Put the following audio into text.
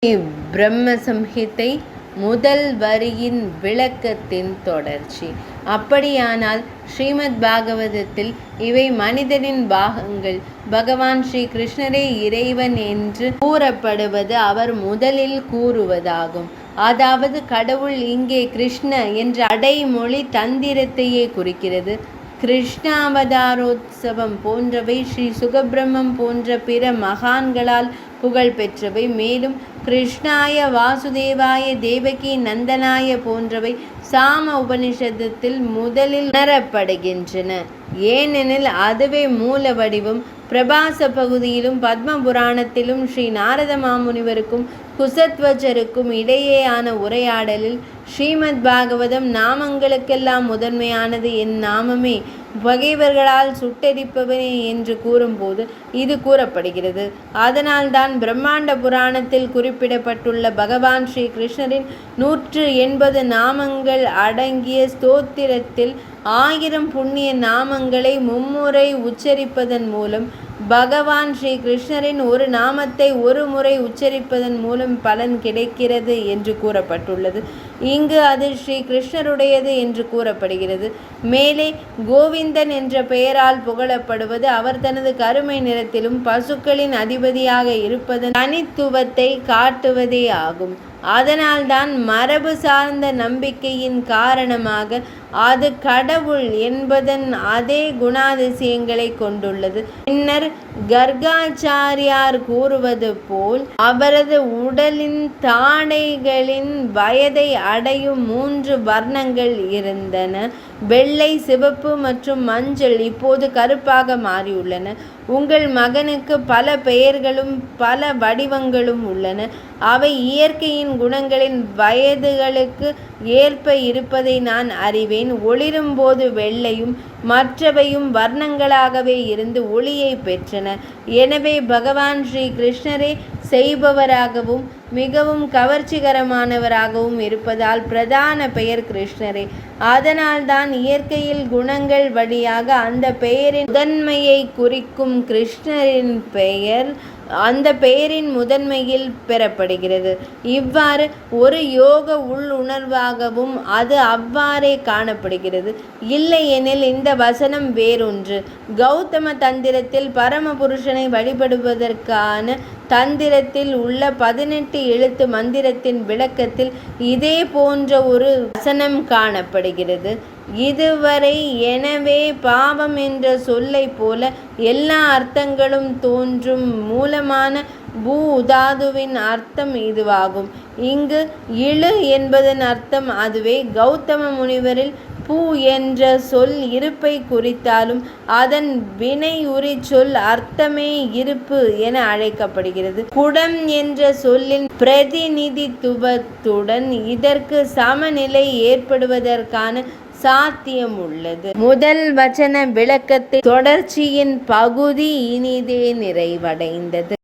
பிரம்ம சம்ஹிதை முதல் வரியின் விளக்கத்தின் தொடர்ச்சி. அப்படியானால் ஸ்ரீமத் பாகவதத்தில் இவை மனிதனின் பாகங்கள். பகவான் ஸ்ரீ கிருஷ்ணரே இறைவன் என்று கூறப்படுவது அவர் முதலில் கூறுவதாகும். அதாவது கடவுள் இங்கே கிருஷ்ண என்ற அடைமொழி தந்திரத்தையே குறிக்கிறது. கிருஷ்ணாவதாரோத்சவம் போன்றவை ஸ்ரீ சுகபிரம்மம் போன்ற பிற மகான்களால் புகழ் பெற்றவை. மேலும் கிருஷ்ணாய வாசுதேவாய தேவகி நந்தனாய போன்றவை சாம உபனிஷதத்தில் முதலில் உணரப்படுகின்றன. ஏனெனில் அதுவே மூல வடிவம். பிரபாச பகுதியிலும் பத்ம புராணத்திலும் ஸ்ரீ நாரத மாமுனிவருக்கும் குசத்வஜருக்கும் இடையேயான உரையாடலில் ஸ்ரீமத் பாகவதம் நாமங்களுக்கெல்லாம் முதன்மையானது, என் நாமமே பகைவர்களால் சுட்டெரிப்பவனே என்று கூறும்போது இது கூறப்படுகிறது. அதனால்தான் பிரம்மாண்ட புராணத்தில் குறிப்பிடப்பட்டுள்ள பகவான் ஸ்ரீ கிருஷ்ணரின் 180 நாமங்கள் அடங்கிய ஸ்தோத்திரத்தில் 1000 புண்ணிய நாமங்களை மும்முறை உச்சரிப்பதன் மூலம் பகவான் ஸ்ரீ கிருஷ்ணரின் ஒரு நாமத்தை ஒரு முறை உச்சரிப்பதன் மூலம் பலன் கிடைக்கிறது என்று கூறப்பட்டுள்ளது. இங்கு அது ஸ்ரீ கிருஷ்ணருடையது என்று கூறப்படுகிறது. மேலே கோவிந்தன் என்ற பெயரால் புகழப்படுவது அவர் தனது கருமை நிறத்திலும் பசுக்களின் அதிபதியாக இருப்பதன் தனித்துவத்தை காட்டுவதே ஆகும். அதனால்தான் மரபு சார்ந்த நம்பிக்கையின் காரணமாக அது கடவுள் என்பதன் அதே குணாதிசயங்களை கொண்டுள்ளது. பின்னர் கர்காச்சாரியார் கூறுவது போல் அவரது உடலின் தாடைகளின் வயதை அடையும் 3 வர்ணங்கள் இருந்தன. வெள்ளை, சிவப்பு மற்றும் மஞ்சள் இப்போது கருப்பாக மாறியுள்ளன. உங்கள் மகனுக்கு பல பெயர்களும் பல வடிவங்களும் உள்ளன. அவை இயற்கையின் குணங்களின் வயதுகளுக்கு ஏற்ப இருப்பதை நான் அறிவேன். ஒளிரும் போது வெள்ளையும் மற்றவையும் வர்ணங்களாகவே இருந்து ஒளியை பெற்றன. எனவே பகவான் ஸ்ரீ கிருஷ்ணரே செய்பவராகவும் மிகவும் கவர்ச்சிகரமானவராகவும் இருப்பதால் பிரதான பெயர் கிருஷ்ணரே. அதனால்தான் இயற்கையில் குணங்கள் வழியாக அந்த பெயரின் முதன்மையை குறிக்கும் கிருஷ்ணரின் பெயர் அந்த பெயரின் முதன்மையில் பெறப்படுகிறது. இவ்வாறு ஒரு யோக உள்ளுணர்வாகவும் அது அவ்வாறே காணப்படுகிறது. இல்லையெனில் இந்த வசனம் வேறொன்று. கௌதம தந்திரத்தில் பரமபுருஷனை வழிபடுவதற்கான தந்திரத்தில் உள்ள 18 எழுத்து மந்திரத்தின் விளக்கத்தில் இதே போன்ற ஒரு வசனம் காணப்படுகிறது. இதுவரை எனவே பாவம் என்ற சொல்லை போல எல்லா அர்த்தங்களும் தோன்றும் மூலமான பூ தாதுவின் அர்த்தம் இதுவாகும். இங்கு இழு என்பதன் அர்த்தம் அதுவே. கௌதம முனிவரில் பூ என்ற சொல் இருப்பை குறித்தாலும் அதன் வினை உரி சொல் அர்த்தமே இருப்பு என அழைக்கப்படுகிறது. குடம் என்ற சொல்லின் பிரதிநிதித்துவத்துடன் இதற்கு சமநிலை ஏற்படுவதற்கான சாத்தியம் உள்ளது. முதல் வச்சன விளக்கத்தை தொடர்ச்சியின் பகுதி இனிதே நிறைவடைந்தது.